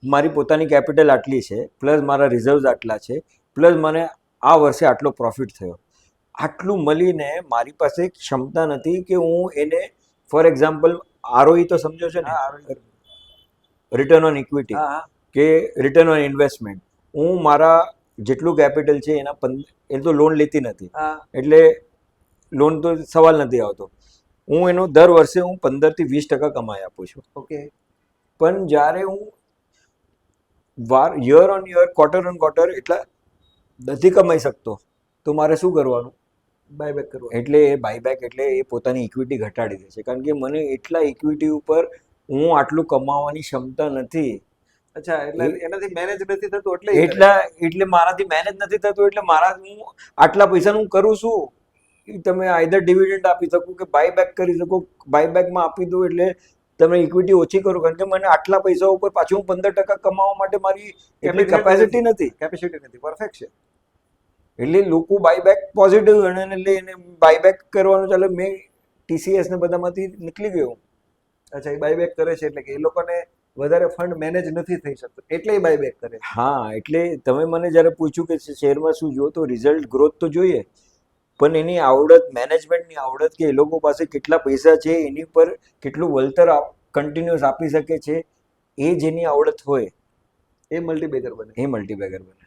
મારી પોતાની કેપિટલ આટલી છે, પ્લસ મારા રિઝર્વ્સ આટલા છે, પ્લસ મને આ વર્ષે આટલો પ્રોફિટ થયો, આટલું મળીને મારી પાસે ક્ષમતા નથી કે હું એને, ફોર એક્ઝામ્પલ, ROE તો સમજો છો ને, હા, રિટર્ન ઓન ઇક્વિટી હા, કે રિટર્ન ઓન ઇન્વેસ્ટમેન્ટ, હું મારા જેટલું કેપિટલ છે એ તો લોન લેતી નથી, હા. એટલે લોન તો સવાલ નથી આવતો. હું એનો દર વર્ષે 15 થી 20% કમાઈ આપું છું. ઓકે. પણ જ્યારે હું year on year, quarter on quarter એટલા નથી કમાઈ શકતો, તો મારે શું કરવાનું? બાયબેક કરવાનું. એટલે એ બાયબેક એટલે એ પોતાની ઇક્વિટી ઘટાડી દે છે, કારણ કે મને એટલા ઇક્વિટી ઉપર હું આટલું કમાવાની ક્ષમતા નથી. અચ્છા, એટલે એનાથી મેનેજ નથી થતું એટલે એ કરે. એટલે મારાથી મેનેજ નથી થતું, એટલે હું આટલા પૈસાનું હું કરું શું? તમે આઈધર ડિવિડન્ડ આપી શકો કે બાયબેક કરી શકો. બાયબેકમાં આપી દો એટલે તમે ઇક્વિટી ઓછી કરો, કારણ કે મને આટલા પૈસા ઉપર પાછું 15% કમાવા માટે મારી એટલી કેપેસિટી નથી. કેપેસિટી નથી. પરફેક્ટ છે. એટલે લોકો બાયબેક પોઝિટિવ ગણે એટલે એને બાયબેક કરવાનું ચાલે. મેં TCS ને બધામાંથી નીકળી ગયો. અચ્છા, એ બાયબેક કરે છે એટલે કે એ લોકોને વધારે ફંડ મેનેજ નથી થઈ શકતું એટલે એ બાયબેક કરે છે. હા, એટલે તમે મને જ્યારે પૂછ્યું કે શેરમાં શું જુઓ, તો રિઝલ્ટ ગ્રોથ તો જોઈએ, પણ એની આવડત, મેનેજમેન્ટની આવડત, કે એ લોકો પાસે કેટલા પૈસા છે, એની પર કેટલું વળતર કન્ટિન્યુઅસ આપી શકે છે, એ જેની આવડત હોય એ મલ્ટીબેગર બને. એ મલ્ટીબેગર બને.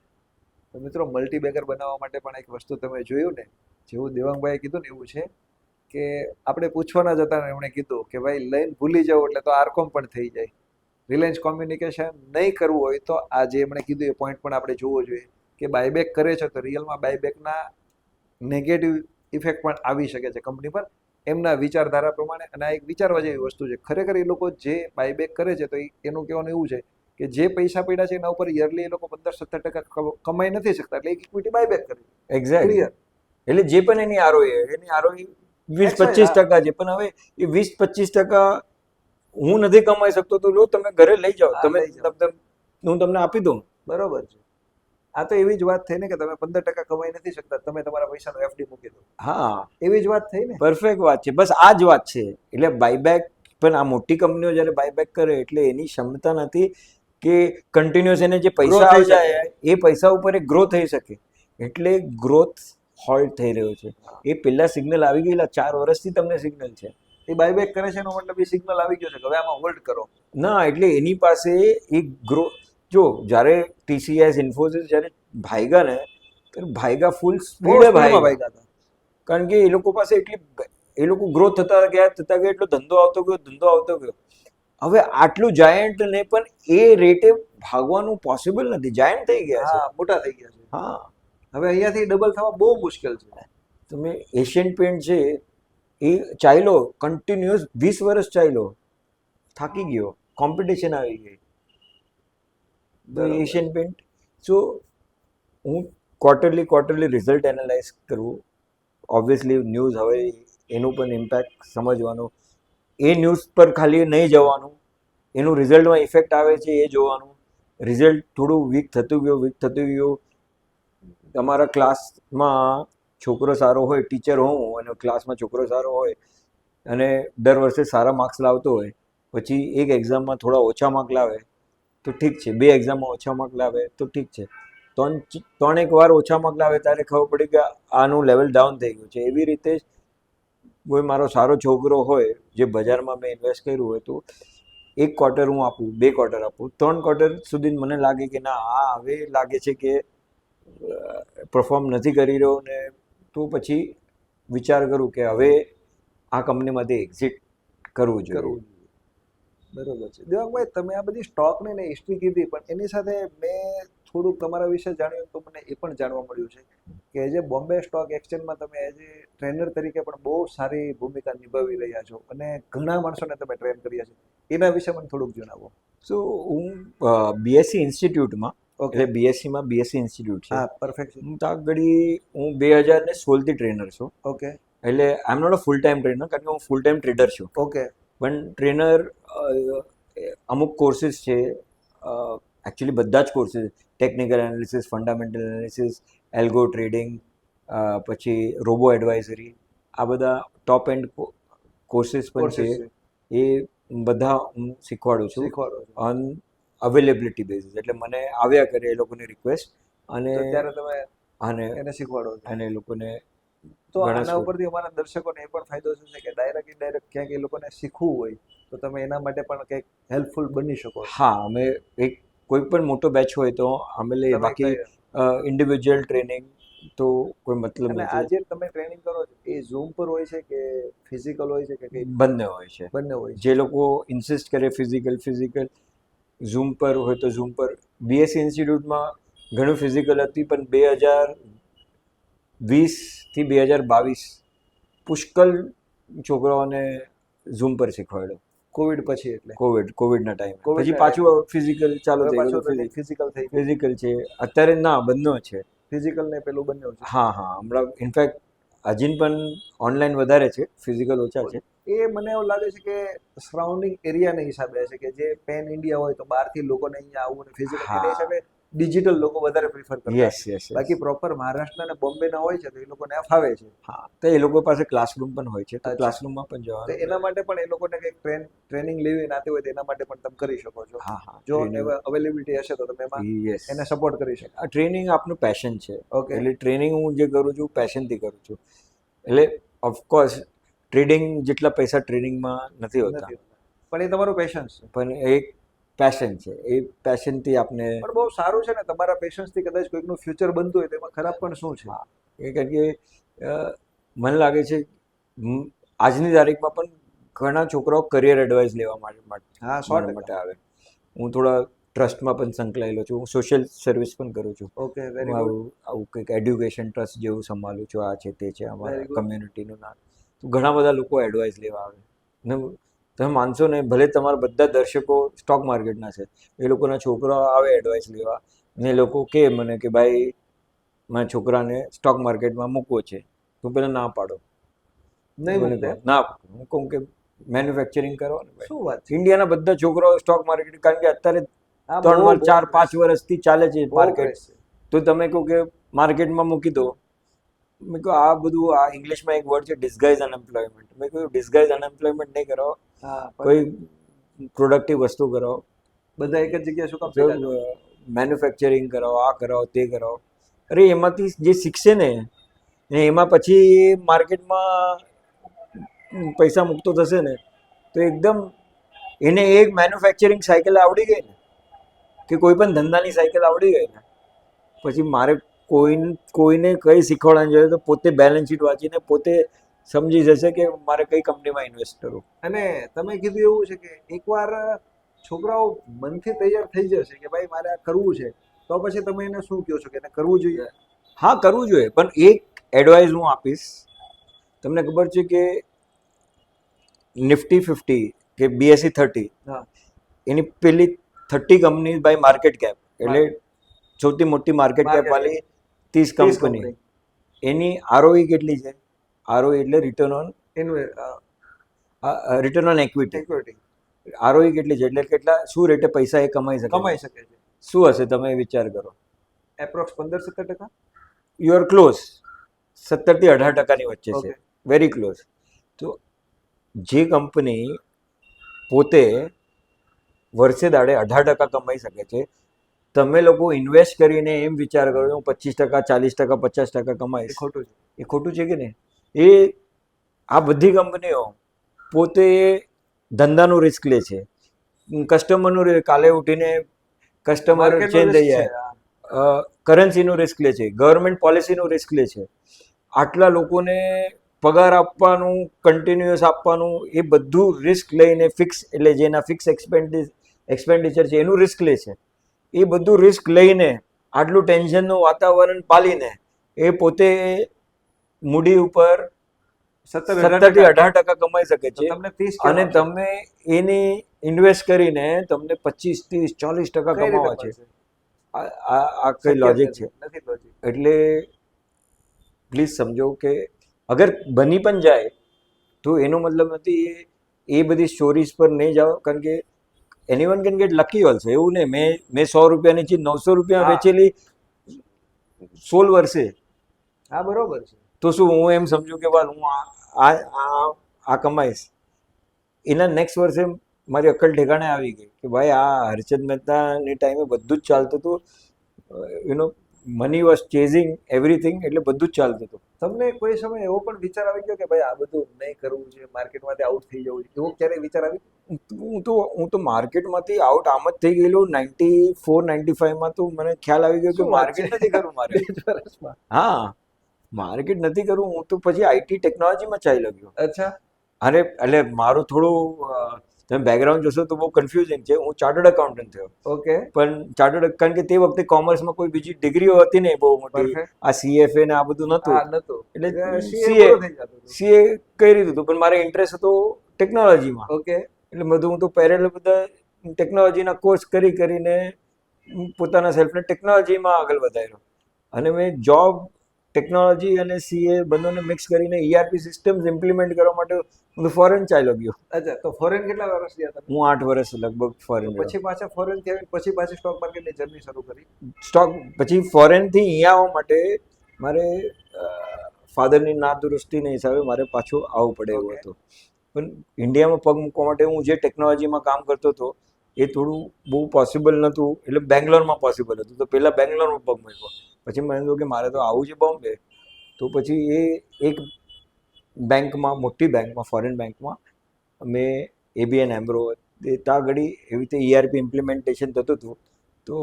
તો મિત્રો, મલ્ટીબેગર બનાવવા માટે પણ એક વસ્તુ તમે જોયું ને, જેવું દેવાંગભાઈએ કીધું ને એવું છે કે આપણે પૂછવાના જ હતા ને એમણે કીધું કે ભાઈ લઈને ભૂલી જાવ એટલે તો આરકોમ પણ થઈ જાય. રિલાયન્સ કોમ્યુનિકેશન નહીં કરવું હોય તો આ જે એમણે કીધું એ પોઈન્ટ પણ આપણે જોવો જોઈએ કે બાયબેક કરે છે તો રિયલમાં બાયબેકના નેગેટિવ ઇફેક્ટ પણ આવી શકે છે કંપની પર એમના વિચારધારા પ્રમાણે. અને આ એક વિચારવા જેવી વસ્તુ છે ખરેખર. એ લોકો જે બાયબેક કરે છે તો એનું કહેવાનું એવું છે કે જે પૈસા પડ્યા છે એના ઉપર યરલી એ લોકો 15-17% કમાઈ નથી શકતા, એટલે ઇક્વિટી બાયબેક કરે. એક્ઝેક્ટ. ક્લિયર. એટલે જે પણ એની આરઓઈ 20-25% છે, પણ હવે એ 20-25% હું નથી કમાઈ શકતો તો લો તમે ઘરે લઈ જાઓ, હા, તમે લઈ જાઓ. હું તમને આપી દઉં. બરોબર છે. આ તો એવી જ વાત થઈ ને કે તમે 15% કમાઈ નથી શકતા, તમે તમારા પૈસાનો એફડી મૂકી દો. હા, એવી જ વાત થઈ ને. પરફેક્ટ વાત છે. બસ આ જ વાત છે. એટલે બાયબેક પણ આ મોટી કંપનીઓ જ્યારે બાયબેક કરે એટલે એની ક્ષમતા નથી કે કન્ટિન્યુઅસ એને જે પૈસા Grow થઈ આવી જાય એ પૈસા ઉપર એ ગ્રો થઈ શકે. એટલે ગ્રોથ હોલ્ટ થઈ રહ્યો છે. એ પેલા સિગ્નલ આવી ગયેલા 4 વર્ષથી તમને સિગ્નલ છે. એ બાયબેક કરે છે એનો મતલબ એ સિગ્નલ આવી ગયો છે કે હવે આમાં હોલ્ડ કરો. ના, એટલે એની પાસે એક ગ્રો જો જ્યારે TCS ઇન્ફોસિસ જ્યારે ભાગ્યા ને ત્યારે ભાગ્યા ફૂલ બહુ સ્પીડે સ્પીડમાં ભાગ્યા. ભાગ્યા હતા. કારણ કે એ લોકો પાસે એ લોકો ગ્રોથ થતા ગયા એટલો ધંધો આવતો ગયો. હવે આટલું જાયન્ટ ને પણ એ રેટે ભાગવાનું પોસિબલ નથી. જાયન્ટ થઈ ગયા છે. હા, મોટા થઈ ગયા છે. હા, હવે અહીંયાથી ડબલ થવા બહુ મુશ્કેલ છે. તમે એશિયન પેન્ટ છે એ ચાલ્યો કન્ટિન્યુઅસ 20 વર્ષ ચાલ્યો, થાકી ગયો, કોમ્પિટિશન આવી ગઈ. બરોબર. એશિયન પેન્ટ સો હું ક્વાર્ટરલી રિઝલ્ટ એનાલાઇઝ કરવું. ઓબ્વિયસલી ન્યૂઝ હવે એનું પણ ઇમ્પેક્ટ સમજવાનું. એ ન્યૂઝ પર ખાલી નહીં જવાનું, એનું રિઝલ્ટમાં ઇફેક્ટ આવે છે એ જોવાનું. રિઝલ્ટ થોડું વીક થતું ગયું. તમારા ક્લાસમાં છોકરો સારો હોય, ટીચર હોઉં અને ક્લાસમાં છોકરો સારો હોય અને દર વર્ષે સારા માર્ક્સ લાવતો હોય, પછી એક એક્ઝામમાં થોડા ઓછા માર્ક લાવે તો ઠીક છે, 2 એક્ઝામમાં ઓછા માર્ક લાવે તો ઠીક છે, 3 વાર ઓછા માર્ક લાવે ત્યારે ખબર પડી કે આનું લેવલ ડાઉન થઈ ગયું છે. એવી રીતે કોઈ મારો સારો છોકરો હોય જે બજારમાં મેં ઇન્વેસ્ટ કર્યું હોય તો 1 ક્વાર્ટર હું આપું, 2 ક્વાર્ટર આપું, 3 ક્વાર્ટર સુધી મને લાગે કે ના આ હવે લાગે છે કે પરફોર્મ નથી કરી રહ્યો ને તો પછી વિચાર કરું કે હવે આ કંપનીમાંથી એક્ઝિટ કરવું જોઈએ. બરોબર છે. દેવાંગભાઈ, તમે આ બધી સ્ટોકની ને હિસ્ટ્રી કીધી, પણ એની સાથે મેં થોડુંક તમારા વિશે જાણ્યું તો મને એ પણ જાણવા મળ્યું છે કે જે બોમ્બે સ્ટોક એક્સચેન્જમાં તમે એઝ એ ટ્રેનર તરીકે પણ બહુ સારી ભૂમિકા નિભાવી રહ્યા છો અને ઘણા માણસોને તમે ટ્રેન કર્યા છે. એના વિશે મને થોડુંક જણાવો. સો હું બીએસસી ઇન્સ્ટિટ્યૂટમાં, ઓકે. એટલે બીએસસીમાં બીએસસી ઇન્સ્ટિટ્યૂટ છે. હા, પરફેક્ટ છે. હું ત્યાં ઘડી હું 2016થી ટ્રેનર છું. ઓકે. એટલે I am not a full time trainer, કારણ કે હું ફૂલ ટાઈમ ટ્રેડર છું. ઓકે. પણ ટ્રેનર અમુક કોર્સીસ છે, એકચ્યુઅલી બધા જ courses, technical analysis, fundamental analysis, algo trading, પછી રોબો એડવાઇઝરી, આ બધા ટોપ એન્ડ કોર્સીસ પણ છે. એ બધા હું શીખવાડું છું શીખવાડો છો. On availability basis. એટલે મને આવ્યા કરે એ લોકોની રિક્વેસ્ટ અને તો ત્યારે તમે અને એને શીખવાડો છો. અને એ લોકોને તો ઘણા આના ઉપરથી અમારા દર્શકોને એ પણ ફાયદો થશે કે ડાયરેક્ટ ઇનડાયરેક્ટ ક્યાંક એ લોકોને શીખવું હોય તો તમે એના માટે પણ કંઈક હેલ્પફુલ બની શકો છો. હા, અમે એક કોઈ પણ મોટો બેચ હોય તો અમે લઈએ. તમે બાકી ઇન્ડિવિજ્યુઅલ ટ્રેનિંગ તો કોઈ મતલબ અને નથી. આજે તમે ટ્રેનિંગ કરો છો એ ઝૂમ પર હોય છે કે ફિઝિકલ હોય છે કે કઈ? બંને હોય છે. બંને હોય છે. જે લોકો ઇન્સિસ્ટ કરે ફિઝિકલ, ઝૂમ પર હોય તો ઝૂમ પર. બીએસસી ઇન્સ્ટિટ્યૂટમાં ઘણું ફિઝિકલ હતી, પણ 2020થી 2022 પુષ્કળ છોકરાઓને ઝૂમ પર શીખવાડ્યો. કોવિડ પછી એટલે કોવિડના ટાઈમે કોવિડના પછી પાછું ફિઝિકલ ચાલુ થઈ ગયું. ફિઝિકલ થઈ ગયું. ફિઝિકલ છે અત્યારે, ના બંને છે. ફિઝિકલ ને પેલું બંને છે. હા, હમણાં ઇનફેક્ટ હજી પણ ઓનલાઈન વધારે છે, ફિઝિકલ ઓછા છે. એ મને એવું લાગે છે કે સરાઉન્ડિંગ એરિયાના હિસાબે છે કે જે પેન ઇન્ડિયા હોય તો બહારથી લોકોને અહીંયા આવવું ને ફિઝિકલ એના હિસાબે ડિજિટલ લોકો વધારે પ્રિફર કરતા. યસ. બાકી પ્રોપર મહારાષ્ટ્ર અને બોમ્બેના હોય છે તો એ લોકોને આ ફાવે છે. હા, તો એ લોકો પાસે ક્લાસરૂમ પણ હોય છે, તો ક્લાસરૂમમાં પણ તો જવાનું. એના માટે પણ એ લોકોને કંઈક ટ્રેનિંગ લેવી નાતી હોય તો એના માટે પણ તમે કરી શકો છો. હા, જો અવેલેબિલિટી હશે તો તમે એમાં એને સપોર્ટ કરી શકો. આ ટ્રેનિંગ આપનું પેશન છે. ઓકે. એટલે ટ્રેનિંગ હું જે કરું છું પેશનથી કરું છું. એટલે ઓફકોર્સ ટ્રેડિંગ જેટલા પૈસા ટ્રેનિંગમાં નથી હોતા, પણ એ તમારું પેશન છે. પણ એક પેશન છે. એ પેશનથી આપને પણ બહુ સારું છે ને, તમારા પેશન્સથી કદાચ કોઈકનું ફ્યુચર બનતું હોય તો એમાં ખરાબ પણ શું છે? એ કારણ કે મને લાગે છે આજની તારીખમાં પણ ઘણા છોકરાઓ કરિયર એડવાઇસ લેવા માટે આવે. હું થોડા ટ્રસ્ટમાં પણ સંકળાયેલો છું, હું સોશિયલ સર્વિસ પણ કરું છું. ઓકે, હું વેરી ગુડ. આવું કંઈક એડ્યુકેશન ટ્રસ્ટ જેવું સંભાળું છું, આ છે તે છે Very અમારા good. કમ્યુનિટીનું નામ. તો ઘણા બધા લોકો એડવાઇસ લેવા આવે ને તમે માનશો ને, ભલે તમારા બધા દર્શકો સ્ટોક માર્કેટના છે, એ લોકોના છોકરાઓ આવે એડવાઇસ લેવા ને એ લોકો કહે મને કે ભાઈ મારા છોકરાને સ્ટોક માર્કેટમાં મૂકવો છે, તો પહેલાં ના પાડો. નહીં મને મૂકતા કહો, ના હું કહું કે મેન્યુફેક્ચરિંગ કરો ને ભાઈ. શું વાત છે? ઇન્ડિયાના બધા છોકરાઓ સ્ટોક માર્કેટ, કારણ કે અત્યારે આ 3 બહુ વર્ષ 4-5 વર્ષથી ચાલે છે બહુ માર્કેટ. craze છે. તો તમે કહો કે માર્કેટમાં મૂકી દો. મેં કહ્યું આ બધું, આ ઇંગ્લિશમાં એક વર્ડ છે ડિસ્ગાઇઝ અનએમ્પ્લોયમેન્ટ. મેં કહ્યું ડિસ્ગાઇઝ અનએમ્પ્લોયમેન્ટ નહીં કરો, હા, કોઈ પ્રોડક્ટિવ વસ્તુ કરો, બધા એક જ જગ્યાએ શું કામ ભેગા થવા? મેન્યુફેક્ચરિંગ કરાવો, આ કરાવો તે કરાવો. અરે એમાંથી જે શીખશે ને એમાં પછી માર્કેટમાં પૈસા મૂકતો થશે ને, તો એકદમ એને એક મેન્યુફેક્ચરિંગ સાયકલ આવડી ગઈ ને, કે કોઈ પણ ધંધાની સાયકલ આવડી ગઈ ને, પછી મારે કોઈને કંઈ શીખવાડવાની જોઈએ તો પોતે બેલેન્સ શીટ વાંચીને પોતે સમજી જશે કે મારે કઈ કંપનીમાં ઇન્વેસ્ટ કરવું. અને તમે કીધું એવું છે કે એકવાર છોકરાઓ મનથી તૈયાર થઈ જશે કે ભાઈ મારે આ કરવું છે, તો પછી તમે એને શું કહો છો કે એને કરવું જોઈએ? હા, કરવું જોઈએ, પણ એક એડવાઇસ હું આપીશ. તમને ખબર છે કે નિફ્ટી 50 કે BSE 30, હા, એની પેલી 30 કંપની બાય માર્કેટ કેપ, એટલે સૌથી મોટી માર્કેટ કેપ વાળી 30 કંપની, એની ROE કેટલી છે? ROE એટલે return on equity. Equity ROE કેટલી છે એટલે કેટલા, શું રેટે પૈસા એ કમાઈ શકે? કમાઈ શકે છે. શું હશે તમે વિચાર કરો. એપ્રોક્સ 15-17%. You are close. 17 થી 18% વચ્ચે છે, Okay. Very close. તો જે કંપની પોતે વર્ષે દાડે 18% કમાઈ શકે છે, તમે લોકો ઇન્વેસ્ટ કરીને એમ વિચાર કરો હું 25%, 40%, 50% એ કમાઈશ, ખોટું છે. એ ખોટું છે કે નહીં? એ આ બધી કંપનીઓ પોતે ધંધાનું રિસ્ક લે છે, કસ્ટમરનું, કાલે ઉઠીને કસ્ટમર Market નો ચેન્જ risk થઈ છે. જાય, કરન્સીનું રિસ્ક લે છે, ગવર્મેન્ટ પોલિસીનું રિસ્ક લે છે, આટલા લોકોને પગાર આપવાનું, કન્ટિન્યુઅસ આપવાનું, એ બધું રિસ્ક લઈને ફિક્સ, એટલે જેના ફિક્સ એક્સપેન્ડિચર છે એનું રિસ્ક લે છે. એ બધું રિસ્ક લઈને આટલું ટેન્શનનું વાતાવરણ પાલીને એ પોતે મૂડી ઉપર 17 થી 18% કમાઈ શકે તો છે, તમને 30 અને કેમ આપશે? તમે એની ઇન્વેસ્ટ કરીને તમને 25, 30, 40% કઈ રીતે કમાવા છે. મળશે? આ કઈ શક્ય લોજિક નથી. છે? નથી લોજિક. એટલે પ્લીઝ સમજો કે અગર બની પણ જાય તો એનો મતલબ નથી એ બધી સ્ટોરીઝ પર નહીં જાઓ, કારણ કે anyone can get lucky also. એવું નહીં મેં 100 રૂપિયાની ચીજ 900 રૂપિયા હા. વેચેલી 16 વર્ષે, હા, બરોબર છે. તો શું હું એમ સમજુ કે ભાઈ હું આ કમાઈશ? એના નેક્સ્ટ વર્ષે મારી અક્કલ ઠેકાણે આવી ગઈ કે ભાઈ આ હરચંદ મહેતાની ટાઈમે બધું જ ચાલતું હતું, you know money was chasing everything, એટલે બધું જ ચાલતું હતું. તમને કોઈ સમય એવો પણ વિચાર આવી ગયો કે ભાઈ આ બધું નહીં કરવું છે, માર્કેટમાંથી આઉટ થઈ જવું છે, એવો ક્યારેય વિચાર આવી? હું તો માર્કેટમાંથી આઉટ આમ જ થઈ ગયેલો 94-95માં. તો મને ખ્યાલ આવી ગયો કે શું વાત માર્કેટ છે? નથી કરવું મારે. 2 જ વર્ષમાં? હા, માર્કેટ નથી કરવું. હું તો પછી IT ટેકનોલોજીમાં ચાલ્યો ગયો. અચ્છા. અરે એટલે મારું થોડું તમે બેકગ્રાઉન્ડ જોશો તો બહુ કન્ફ્યુઝિંગ છે. હું ચાર્ટર્ડ એકાઉન્ટન્ટ થયો, ઓકે, પણ ચાર્ટર્ડ, કારણ કે તે વખતે કોમર્સમાં કોઈ બીજી ડિગ્રીઓ હતી નહીં બહુ મોટી, પરફેક્ટ. આ CFA ને આ બધું નહોતું, હા, નતું. એટલે CA CA પૂરું થઈ જતું હતું. CA કરી દીધું, પણ મારે ઇન્ટરેસ્ટ હતો ટેકનોલોજીમાં, ઓકે, એટલે બધું હું તો પેરેલલ બધા ટેકનોલોજીના કોર્સ કરીને પોતાના સેલ્ફને ટેકનોલોજીમાં આગળ વધાર્યો. અને મેં જોબ ટેકનોલોજી અને CA બંનેને મિક્સ કરીને ERP સિસ્ટમ્સ ઇમ્પ્લિમેન્ટ કરવા માટે હું ફોરેન ચાલ્યો ગયો. અચ્છા. તો ફોરેન કેટલા વર્ષ ગયા તમે? હું 8 વર્ષ લગભગ ફોરેન રહ્યો. પછી પાછા ફોરેન થી આવીને પછી પાછી સ્ટોક માર્કેટની જર્ની શરૂ કરી? સ્ટોક પછી ફોરેનથી અહીંયા આવવા માટે મારે ફાધરની નાદુરસ્તીના હિસાબે મારે પાછું આવવું પડે એવું Okay. હતું. પણ ઇન્ડિયામાં પગ મૂકવા માટે હું જે ટેકનોલોજીમાં કામ કરતો હતો એ થોડું બહુ પોસિબલ નહોતું, એટલે બેંગ્લોરમાં પોસિબલ હતું. તો પહેલાં બેંગ્લોરમાં પગ મૂક્યો, પછી મને થયું કે મારે તો આવું છે બોમ્બે. તો પછી એ એક બેંકમાં, મોટી બેંકમાં, ફોરેન બેંકમાં મેં ABN AMRO, ત્યાં ઘડી એવી રીતે ERP ઇમ્પ્લિમેન્ટેશન થતું હતું. તો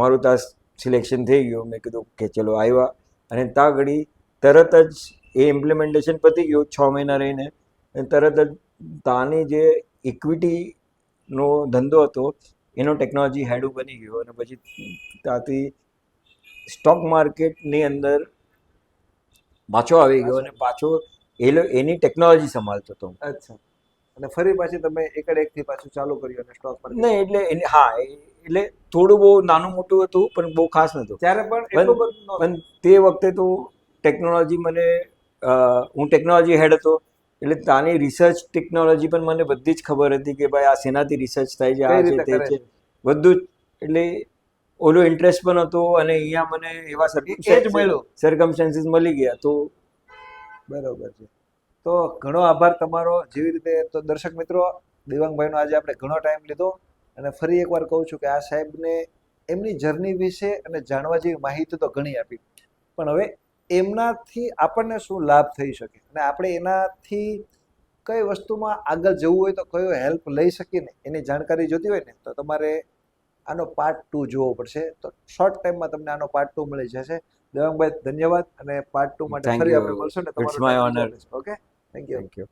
મારું ત્યાં સિલેક્શન થઈ ગયું. મેં કીધું કે ચલો આવ્યા, અને ત્યાં ઘડી તરત જ એ ઇમ્પ્લિમેન્ટેશન પતી ગયું 6 મહિના રહીને, અને તરત જ ત્યાંની જે ઇક્વિટીનો ધંધો હતો એનો ટેકનોલોજી હેડ બની ગયો અને પછી ત્યાંથી સ્ટોક માર્કેટની અંદર પાછો આવી ગયો અને પાછો એની ટેકનોલોજી સંભાળતો હતો. અચ્છા. અને ફરી પાછી તમે એકથી પાછું ચાલુ કર્યું અને સ્ટોક માર્કેટ નહીં એટલે એટલે થોડું બહુ નાનું મોટું હતું પણ બહુ ખાસ નહોતું. ત્યારે પણ એટલું બધું નહોતું. પણ તે વખતે તો ટેકનોલોજી મને હું ટેકનોલોજી હેડ હતો એટલે ત્યાંની રિસર્ચ ટેકનોલોજી પણ મને બધી જ ખબર હતી કે ભાઈ આ શેનાથી રિસર્ચ થાય છે, કઈ આ છે રીતે તે કરે છે છે? બધું જ. એટલે ઓલો ઇન્ટરેસ્ટ પણ હતો અને અહીંયા મને એવા એ જ મળ્યું. સર્કમસ્ટાન્સીસ મળી ગયા તો બરોબર છે. તો ઘણો આભાર તમારો. જેવી રીતે તો દર્શક મિત્રો, દેવાંગભાઈનો આજે આપણે ઘણો ટાઈમ લીધો અને ફરી એકવાર કહું છું કે આ સાહેબને એમની જર્ની વિશે અને જાણવા જેવી માહિતી તો ઘણી આપી, પણ હવે એમનાથી આપણને શું લાભ થઈ શકે અને આપણે એનાથી કઈ વસ્તુમાં આગળ જવું હોય તો કયો હેલ્પ લઈ શકીએ ને એની જાણકારી જોતી હોય ને તો તમારે આનો પાર્ટ 2 જોવો પડશે. તો શોર્ટ ટાઈમમાં તમને આનો પાર્ટ 2 મળી જશે. દેવાંગભાઈ ધન્યવાદ અને પાર્ટ 2 માટે Thank ફરી you. આપણે મળશું ને It's my honor. Okay, thank you. Thank you.